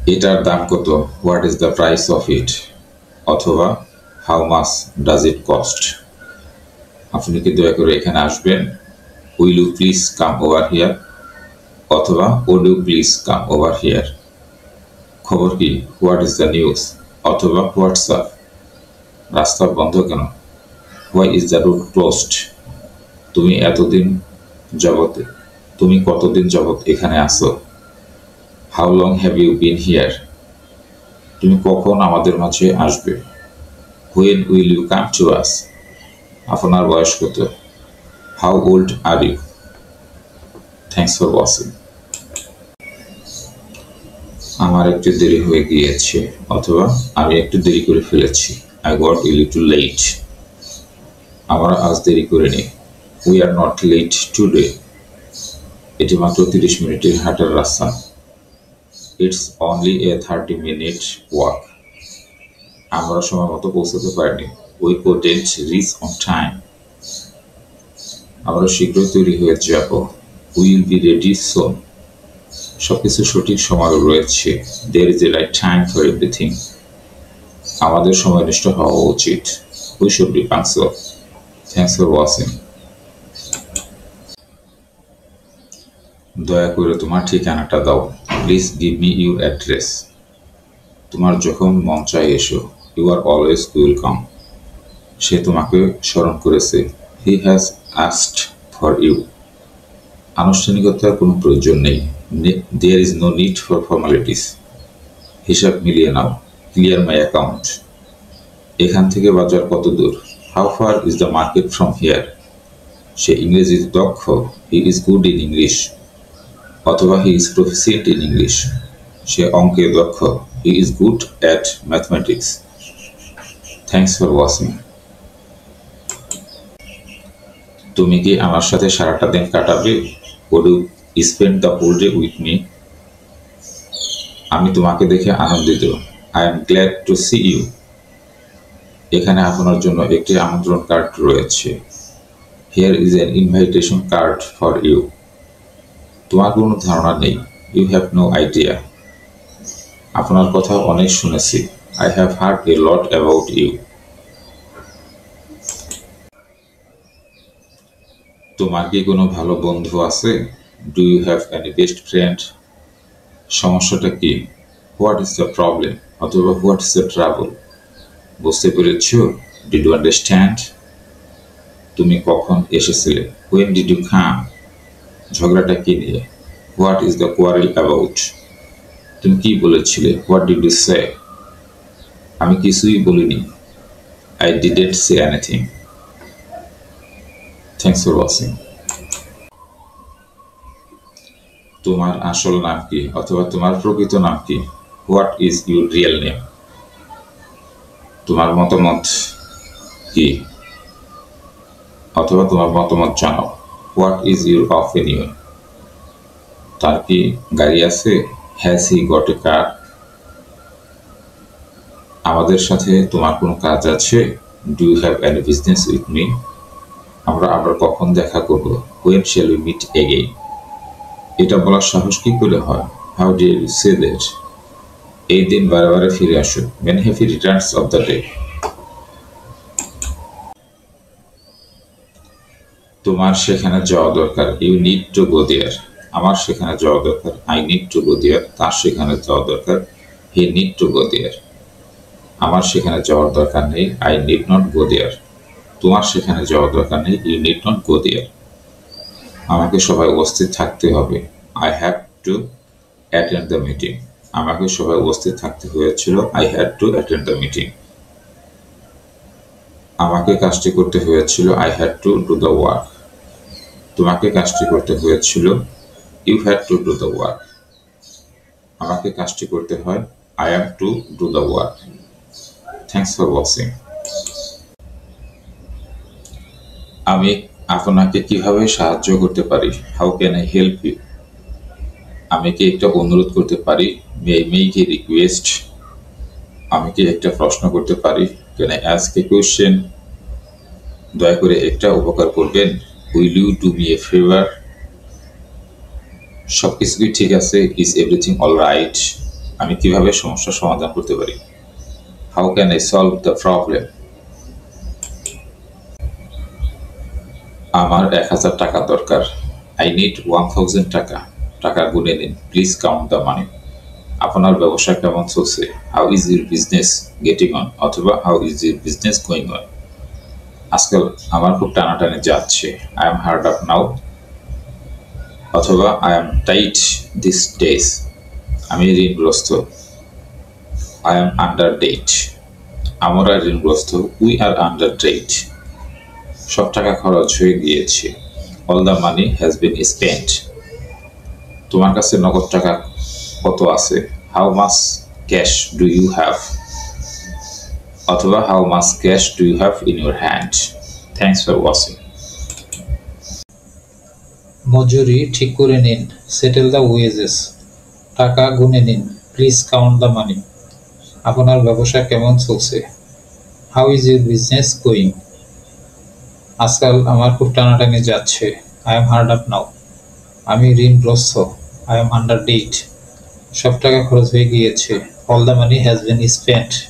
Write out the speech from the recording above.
এটার দাম কত? What is the price of it? অথবা how much does it cost? আপনি কি দয়া করে এখানে আসবেন? Will you please come over here? অথবা would you please come over here? খবর কি? What is the news? অথবা হোয়াটসঅ্যাপ? রাস্তা বন্ধ কেন? Why is the route closed? তুমি এতদিন যাবত তুমি কতদিন যাবত এখানে আসো? How long have you been here? তুমি কখন আমাদের মাঝে আসবে? When will you come to us? আপনার বয়স কত? How old are you? Thanks for watching. আমার একটু দেরি হয়ে গিয়েছে, অথবা আমি একটু দেরি করে ফেলেছি। I got a little late. আমরা আজ দেরি করিনি। We are not late today. এটি মাত্র 30 মিনিটের হাঁটার রাস্তা। It's only a 30-minute walk. আমরা সময় মতো পৌঁছাতে পারিনি। We couldn't reach on time. আমরা শীঘ্রই তৈরি হয়ে যাব। Will be ready soon. সবকিছু সঠিক সময় রয়েছে। There is a right time for everything. আমাদের সময়নিষ্ঠ হওয়া উচিত। We should be punctual. Thanks for watching. দয়া করে তোমার ঠিকানাটা দাও। Please give me your address. তোমার যখন মন চায় এসো। You are always welcome. সে তোমাকে স্মরণ করেছে। He has asked for you. আনুষ্ঠানিকতার কোনো প্রয়োজন নেই। There is no need for formalities. হিসাব মিলিয়ে নাও। Clear my account. এখান থেকে বাজার কত দূর? How far is the market from here? সে ইংরেজিতে দক্ষ। He is good in English. অথবা he is proficient in English. সে অঙ্কে দক্ষ। He is good at mathematics. Thanks for watching. তুমি কি আমার সাথে সারাটা দিন কাটাবে? Would you spend the whole day with me? আমি তোমাকে দেখে আনন্দিত। I am glad to see you. এখানে আপনার জন্য একটি আমন্ত্রণ কার্ড রয়েছে। Here is an invitation card for you. তোমার কোনো ধারণা নেই। You have no idea. আপনার কথা অনেক শুনেছি। I have heard a lot about you. তোমার কি কোনো ভালো বন্ধু আছে? Do you have any best friend? সমস্যাটা কি? What is the problem? অথবা হোয়াট ইজ দ্য ট্রাবল? বুঝতে পেরেছ? Did you understand? তুমি কখন এসেছিলে? When did you come? ঝগড়াটা কি নিয়ে? What is the quarrel about? তুমি কি বলেছিলে? What did you say? আমি কিছুই বলিনি। I didn't say anything. Thanks for watching. তোমার আসল নাম কি? অথবা তোমার প্রকৃত নাম কি? What is your real name? তোমার মতামত কি? অথবা তোমার মতামত জানাও। What is your opinion? তার কি গাড়ি আছে? Has he got a car? আমাদের সাথে তোমার কোনো কাজ আছে? Do you have any business with me? আমরা আবার কখন দেখা করব? When shall we meet again? এটা বলার সাহস কি করে হয়? How dare you say that? এই দিন বারে বারে ফিরে আসো। Many happy returns of the day. তোমার সেখানে যাওয়া দরকার। You need to go there. আমার সেখানে যাওয়া দরকার। I need to go there. তার সেখানে যাওয়া দরকার। He need to go there. আমার সেখানে যাওয়ার দরকার নেই। I need not go there. তোমার সেখানে যাওয়ার দরকার নেই। ইউ নিড নট গো দেয়ার। আমাকে সবাই উপস্থিত থাকতে হবে। I have to attend the meeting. আমাকে সবাই উপস্থিত থাকতে হয়েছিল। I had to attend the meeting. আমাকে কাজটি করতে হয়েছিল। I had to do the work. তোমাকে কাজটি করতে হয়েছিল। You had to do the work. আমাকে কাজটি করতে হয়। I have to do the work. Thanks for watching. আমি আপনাকে কিভাবে সাহায্য করতে পারি? How can I help you? আমি কি একটা অনুরোধ করতে পারি? May I make a request? আমি কি একটা প্রশ্ন করতে পারি? Can I ask a question? দয়া করে একটা উপকার করবেন? Will you do me a favour? সবকিছু কি ঠিক আছে? Is everything all right? আমি কিভাবে সমস্যার সমাধান করতে পারি? How can I solve the problem? আমার 1000 টাকা দরকার। আই নিড 1000 টাকা। টাকা গুনে নিন। Please count the money. আপনার ব্যবসা কেমন চলছে? How is your business getting on? অথবা how is your business going on? আজকাল আমার খুব টানাটানি যাচ্ছে। I am hard up now. অথবা I am tight these days. আমি ঋণগ্রস্ত। I am under debt. আমরা ঋণগ্রস্ত। We are under debt. সব টাকা খরচ হয়ে গিয়েছে। All the money has been spent. তোমার কাছে নগদ টাকা কত আছে? How much cash do you have? অথবা how much cash do you have in your hand? Thanks for watching. মজুরি ঠিক করে নিন। Settle the wages. টাকা গুনে নিন। Please count the money. আপনার ব্যবসা কেমন চলছে? How is your business going? আজকাল আমার খুব টানাটানি যাচ্ছে। I am hard up now. আমি ঋণগ্রস্ত। I am under debt. সব টাকা খরচ হয়ে গিয়েছে। All the money has been spent.